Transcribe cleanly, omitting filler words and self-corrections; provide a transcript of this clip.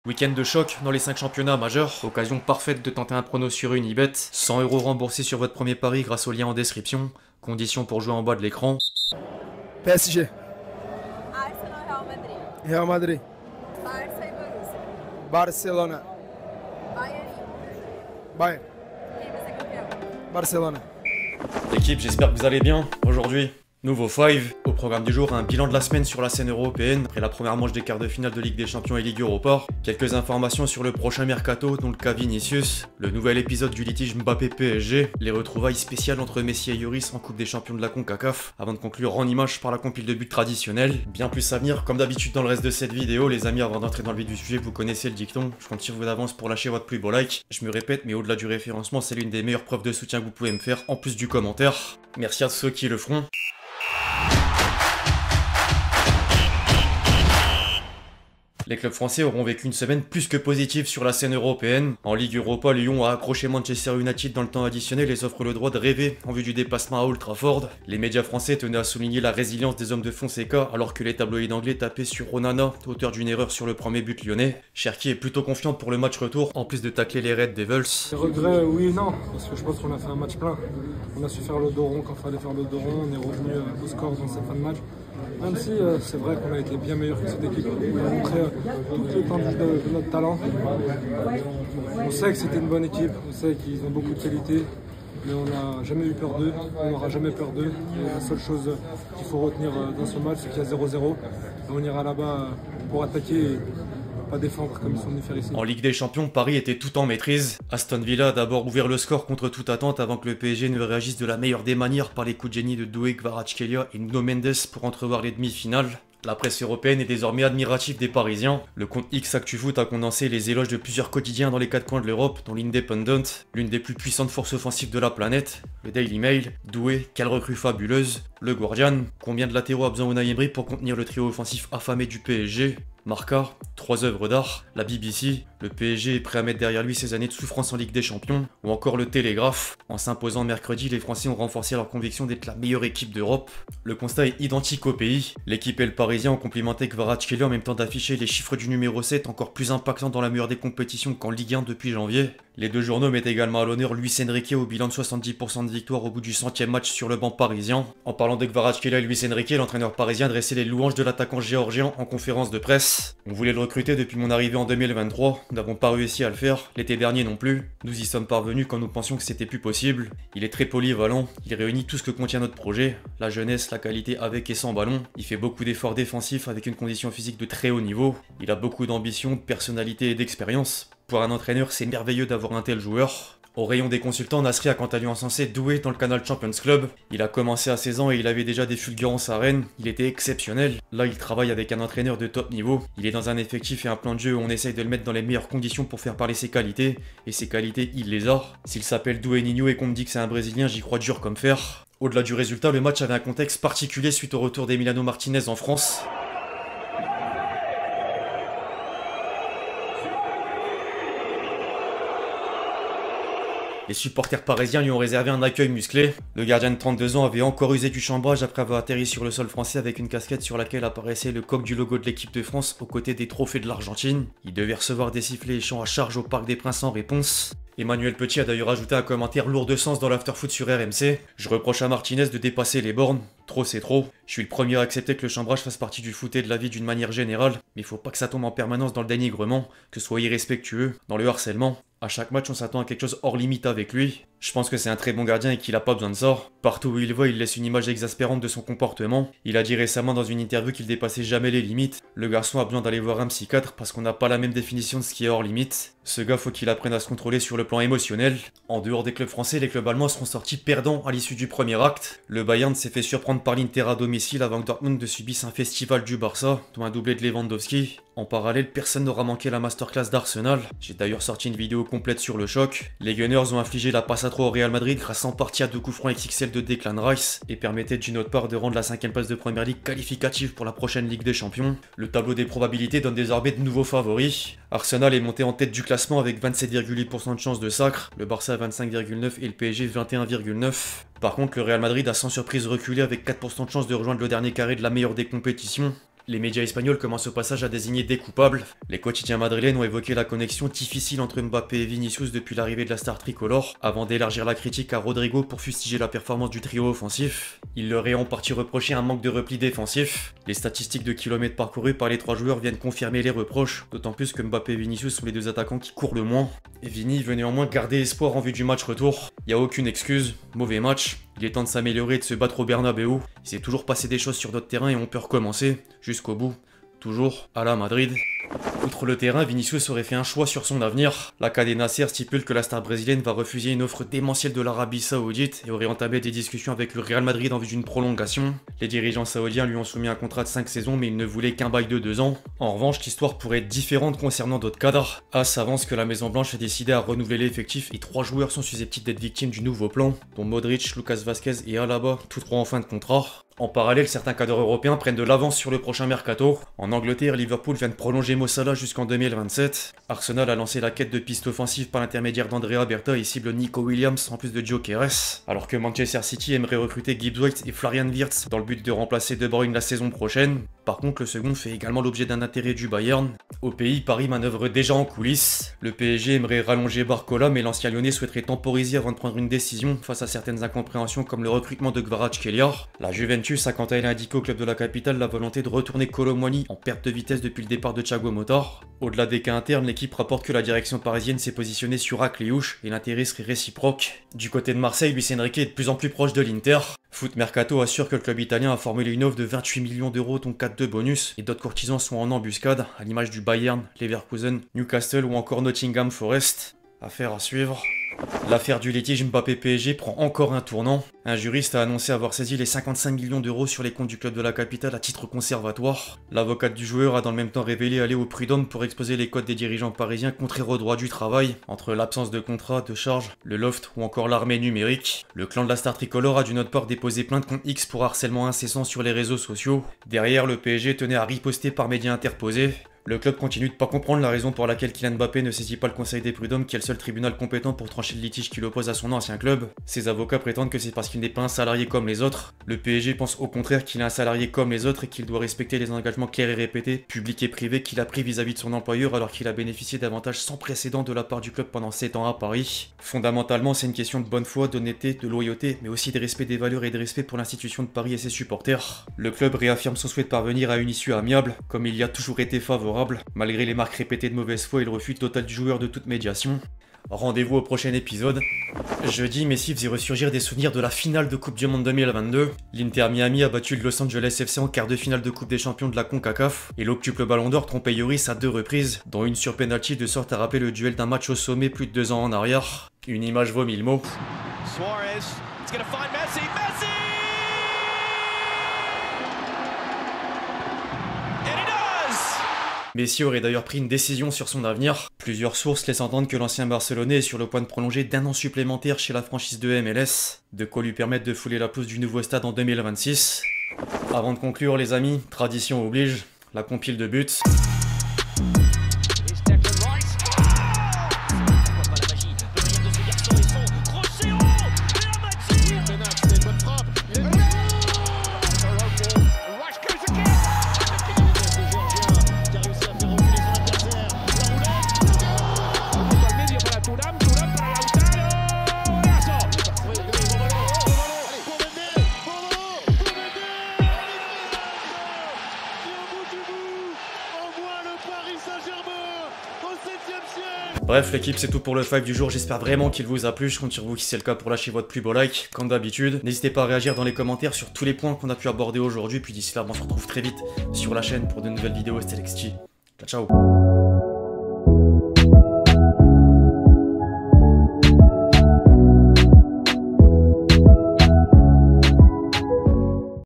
Week-end de choc dans les 5 championnats majeurs, occasion parfaite de tenter un prono sur Unibet, 100 € remboursés sur votre premier pari grâce au lien en description, conditions pour jouer en bas de l'écran. PSG, Arsenal, Real Madrid. Real Madrid, Barça e Borussia. Barcelona, Bayern e Inter. Bayern, Quem vai ser campeão? Barcelona. L'équipe, j'espère que vous allez bien. Aujourd'hui, nouveau 5. Au programme du jour, un bilan de la semaine sur la scène européenne, après la première manche des quarts de finale de Ligue des Champions et Ligue Europa. Quelques informations sur le prochain mercato, dont le cas Vinicius, le nouvel épisode du litige Mbappé-PSG, les retrouvailles spéciales entre Messi et Lloris en Coupe des Champions de la CONCACAF, avant de conclure en images par la compile de buts traditionnelle. Bien plus à venir, comme d'habitude dans le reste de cette vidéo, les amis, avant d'entrer dans le vif du sujet, vous connaissez le dicton, je compte sur vous d'avance pour lâcher votre plus beau like. Je me répète, mais au-delà du référencement, c'est l'une des meilleures preuves de soutien que vous pouvez me faire, en plus du commentaire. Merci à ceux qui le feront. Les clubs français auront vécu une semaine plus que positive sur la scène européenne. En Ligue Europa, Lyon a accroché Manchester United dans le temps additionnel et s'offre le droit de rêver en vue du déplacement à Old Trafford. Les médias français tenaient à souligner la résilience des hommes de Fonseca alors que les tabloïds anglais tapaient sur Onana, auteur d'une erreur sur le premier but lyonnais. Cherki est plutôt confiant pour le match retour, en plus de tacler les Red Devils. Les regrets, oui et non, parce que je pense qu'on a fait un match plein. On a su faire le dos rond quand il fallait faire le dos rond, on est revenu au score dans cette fin de match. Même si c'est vrai qu'on a été bien meilleur que cette équipe, on a montré toute l'étendue de notre talent. On sait que c'était une bonne équipe, on sait qu'ils ont beaucoup de qualité, mais on n'a jamais eu peur d'eux, on n'aura jamais peur d'eux. Et la seule chose qu'il faut retenir dans ce match, c'est qu'il y a 0-0. On ira là-bas pour attaquer et pas défendre comme ils sont venus faire ici. En Ligue des Champions, Paris était tout en maîtrise. Aston Villa a d'abord ouvert le score contre toute attente avant que le PSG ne réagisse de la meilleure des manières par les coups de génie de Doué, Kvaratskhelia et Nuno Mendes pour entrevoir les demi-finales. La presse européenne est désormais admirative des Parisiens. Le compte X ActuFoot a condensé les éloges de plusieurs quotidiens dans les 4 coins de l'Europe, dont l'Independent, l'une des plus puissantes forces offensives de la planète, le Daily Mail, Doué, quelle recrue fabuleuse, le Guardian, combien de latéraux a besoin Unai Emery pour contenir le trio offensif affamé du PSG, Marca, 3 œuvres d'art, la BBC, le PSG est prêt à mettre derrière lui ses années de souffrance en Ligue des Champions, ou encore le Télégraphe. En s'imposant mercredi, les Français ont renforcé leur conviction d'être la meilleure équipe d'Europe. Le constat est identique au pays. L'équipe et le Parisien ont complimenté Kvaratskhelia en même temps d'afficher les chiffres du numéro 7 encore plus impactants dans la meilleure des compétitions qu'en Ligue 1 depuis janvier. Les deux journaux mettent également à l'honneur Luis Enrique au bilan de 70% de victoire au bout du 100e match sur le banc parisien. En parlant de Kvaratskhelia et Luis Enrique, l'entraîneur parisien dressait les louanges de l'attaquant géorgien en conférence de presse. On voulait le recruter depuis mon arrivée en 2023, nous n'avons pas réussi à le faire, l'été dernier non plus. Nous y sommes parvenus quand nous pensions que c'était plus possible. Il est très polyvalent, il réunit tout ce que contient notre projet, la jeunesse, la qualité avec et sans ballon. Il fait beaucoup d'efforts défensifs avec une condition physique de très haut niveau. Il a beaucoup d'ambition, de personnalité et d'expérience. Pour un entraîneur, c'est merveilleux d'avoir un tel joueur. Au rayon des consultants, Nasri a quant à lui encensé Doué dans le Canal Champions Club. Il a commencé à 16 ans et il avait déjà des fulgurances à Rennes. Il était exceptionnel. Là, il travaille avec un entraîneur de top niveau. Il est dans un effectif et un plan de jeu où on essaye de le mettre dans les meilleures conditions pour faire parler ses qualités. Et ses qualités, il les a. S'il s'appelle Doué Ninho et qu'on me dit que c'est un Brésilien, j'y crois dur comme fer. Au-delà du résultat, le match avait un contexte particulier suite au retour d'Emiliano Martinez en France. Les supporters parisiens lui ont réservé un accueil musclé. Le gardien de 32 ans avait encore usé du chambrage après avoir atterri sur le sol français avec une casquette sur laquelle apparaissait le coq du logo de l'équipe de France aux côtés des trophées de l'Argentine. Il devait recevoir des sifflets et chants à charge au Parc des Princes en réponse. Emmanuel Petit a d'ailleurs ajouté un commentaire lourd de sens dans l'afterfoot sur RMC. Je reproche à Martinez de dépasser les bornes. Trop c'est trop. Je suis le premier à accepter que le chambrage fasse partie du foot et de la vie d'une manière générale, mais il faut pas que ça tombe en permanence dans le dénigrement, que ce soit irrespectueux, dans le harcèlement. À chaque match, on s'attend à quelque chose hors limite avec lui. Je pense que c'est un très bon gardien et qu'il a pas besoin de ça. Partout où il va, il laisse une image exaspérante de son comportement. Il a dit récemment dans une interview qu'il dépassait jamais les limites. Le garçon a besoin d'aller voir un psychiatre parce qu'on n'a pas la même définition de ce qui est hors limite. Ce gars, faut qu'il apprenne à se contrôler sur le plan émotionnel. En dehors des clubs français, les clubs allemands seront sortis perdants à l'issue du premier acte. Le Bayern s'est fait surprendre par l'Inter à domicile avant que Dortmund ne subisse un festival du Barça, dont un doublé de Lewandowski. En parallèle, personne n'aura manqué la masterclass d'Arsenal. J'ai d'ailleurs sorti une vidéo complète sur le choc. Les Gunners ont infligé la passe à 3 au Real Madrid grâce en partie à 2 coups francs XXL de Declan Rice et permettaient d'une autre part de rendre la 5ème place de Première Ligue qualificative pour la prochaine Ligue des Champions. Le tableau des probabilités donne désormais de nouveaux favoris. Arsenal est monté en tête du classement avec 27,8% de chance de sacre, le Barça 25,9% et le PSG 21,9%. Par contre, le Real Madrid a sans surprise reculé avec 4% de chance de rejoindre le dernier carré de la meilleure des compétitions. Les médias espagnols commencent au passage à désigner des coupables. Les quotidiens madrilènes ont évoqué la connexion difficile entre Mbappé et Vinicius depuis l'arrivée de la star tricolore, avant d'élargir la critique à Rodrigo pour fustiger la performance du trio offensif. Ils leur aient en partie reproché un manque de repli défensif. Les statistiques de kilomètres parcourus par les trois joueurs viennent confirmer les reproches, d'autant plus que Mbappé et Vinicius sont les deux attaquants qui courent le moins. Et Vini veut néanmoins garder espoir en vue du match retour. Y a aucune excuse, mauvais match. Il est temps de s'améliorer et de se battre au Bernabéu. Il s'est toujours passé des choses sur notre terrain et on peut recommencer, jusqu'au bout. Toujours à la Madrid. Outre le terrain, Vinicius aurait fait un choix sur son avenir. La Cadena Ser stipule que la star brésilienne va refuser une offre démentielle de l'Arabie Saoudite et aurait entamé des discussions avec le Real Madrid en vue d'une prolongation. Les dirigeants saoudiens lui ont soumis un contrat de 5 saisons mais il ne voulait qu'un bail de 2 ans. En revanche, l'histoire pourrait être différente concernant d'autres cadres. AS avance que la Maison Blanche a décidé à renouveler l'effectif et 3 joueurs sont susceptibles d'être victimes du nouveau plan, dont Modric, Lucas Vazquez et Alaba, tous 3 en fin de contrat. En parallèle, certains cadres européens prennent de l'avance sur le prochain mercato. En Angleterre, Liverpool vient de prolonger Mo Salah jusqu'en 2027. Arsenal a lancé la quête de piste offensive par l'intermédiaire d'Andrea Berta et cible Nico Williams en plus de Joe Keres. Alors que Manchester City aimerait recruter Gibbs White et Florian Wirtz dans le but de remplacer De Bruyne la saison prochaine. Par contre, le second fait également l'objet d'un intérêt du Bayern. Au pays, Paris manœuvre déjà en coulisses. Le PSG aimerait rallonger Barcola, mais l'ancien Lyonnais souhaiterait temporiser avant de prendre une décision face à certaines incompréhensions comme le recrutement de Kvaratskhelia. La Juventus a quant à elle indiqué au club de la capitale la volonté de retourner Kolo Muani en perte de vitesse depuis le départ de Thiago Motta. Au-delà des cas internes, l'équipe rapporte que la direction parisienne s'est positionnée sur Akliouche et l'intérêt serait réciproque. Du côté de Marseille, Luis Enrique est de plus en plus proche de l'Inter. Foot Mercato assure que le club italien a formulé une offre de 28 millions d'euros dont 4 de bonus et d'autres courtisans sont en embuscade, à l'image du Bayern, Leverkusen, Newcastle ou encore Nottingham Forest. Affaire à suivre. L'affaire du litige Mbappé-PSG prend encore un tournant. Un juriste a annoncé avoir saisi les 55 millions d'euros sur les comptes du club de la capitale à titre conservatoire. L'avocate du joueur a dans le même temps révélé aller au prud'homme pour exposer les codes des dirigeants parisiens contraires au droit du travail, entre l'absence de contrat, de charge, le loft ou encore l'armée numérique. Le clan de la star tricolore a d'une autre part déposé plainte contre X pour harcèlement incessant sur les réseaux sociaux. Derrière, le PSG tenait à riposter par médias interposés. Le club continue de pas comprendre la raison pour laquelle Kylian Mbappé ne saisit pas le conseil des prud'hommes qui est le seul tribunal compétent pour trancher le litige qui l'oppose à son ancien club. Ses avocats prétendent que c'est parce qu'il n'est pas un salarié comme les autres. Le PSG pense au contraire qu'il est un salarié comme les autres et qu'il doit respecter les engagements clairs et répétés, publics et privés qu'il a pris vis-à-vis de son employeur alors qu'il a bénéficié d'avantages sans précédent de la part du club pendant 7 ans à Paris. Fondamentalement, c'est une question de bonne foi, d'honnêteté, de loyauté, mais aussi de respect des valeurs et de respect pour l'institution de Paris et ses supporters. Le club réaffirme son souhait de parvenir à une issue amiable, comme il y a toujours été favorable. Malgré les marques répétées de mauvaise foi et le refus total du joueur de toute médiation. Rendez-vous au prochain épisode. Jeudi, Messi faisait ressurgir des souvenirs de la finale de Coupe du Monde 2022. L'Inter Miami a battu le Los Angeles FC en quart de finale de Coupe des Champions de la CONCACAF. Et l'octuple Ballon d'Or trompait Lloris à 2 reprises, dont une sur penalty de sorte à rappeler le duel d'un match au sommet plus de 2 ans en arrière. Une image vaut 1000 mots. Suarez, it's gonna find Messi. Messi! Messi aurait d'ailleurs pris une décision sur son avenir. Plusieurs sources laissent entendre que l'ancien Barcelonais est sur le point de prolonger d'1 an supplémentaire chez la franchise de MLS, de quoi lui permettre de fouler la pelouse du nouveau stade en 2026. Avant de conclure les amis, tradition oblige, la compile de buts. Bref l'équipe, c'est tout pour le 5 du jour, j'espère vraiment qu'il vous a plu, je compte sur vous si c'est le cas pour lâcher votre plus beau like, comme d'habitude. N'hésitez pas à réagir dans les commentaires sur tous les points qu'on a pu aborder aujourd'hui, puis d'ici là on se retrouve très vite sur la chaîne pour de nouvelles vidéos, c'était LexG. Ciao ciao.